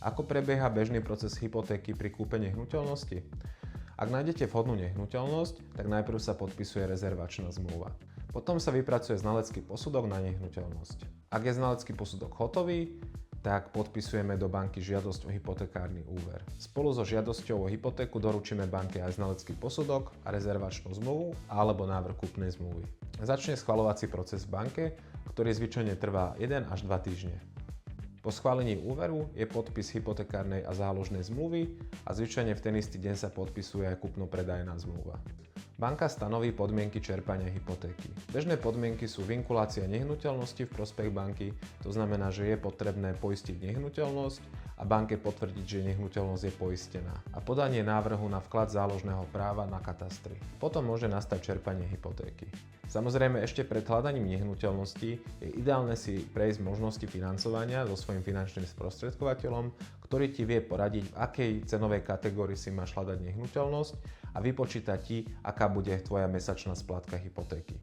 Ako prebieha bežný proces hypotéky pri kúpe nehnuteľnosti? Ak nájdete vhodnú nehnuteľnosť, tak najprv sa podpisuje rezervačná zmluva. Potom sa vypracuje znalecký posudok na nehnuteľnosť. Ak je znalecký posudok hotový, tak podpisujeme do banky žiadosť o hypotekárny úver. Spolu so žiadosťou o hypotéku doručíme banke aj znalecký posudok a rezervačnú zmluvu alebo návrh kúpnej zmluvy. Začne schvaľovací proces v banke, ktorý zvyčajne trvá 1 až 2 týždne. Po schválení úveru je podpis hypotekárnej a záložnej zmluvy a zvyčajne v ten istý deň sa podpisuje aj kúpno-predajná zmluva. Banka stanoví podmienky čerpania hypotéky. Bežné podmienky sú vinkulácia nehnuteľnosti v prospech banky, to znamená, že je potrebné poistiť nehnuteľnosť a banke potvrdiť, že nehnuteľnosť je poistená a podanie návrhu na vklad záložného práva na katastri. Potom môže nastať čerpanie hypotéky. Samozrejme, ešte pred hľadaním nehnuteľnosti je ideálne si prejsť možnosti financovania so svojím finančným sprostredkovateľom, ktorý ti vie poradiť, v akej cenovej kategórii si máš hľadať nehnuteľnosť a vypočítať ti, aká bude tvoja mesačná splátka hypotéky.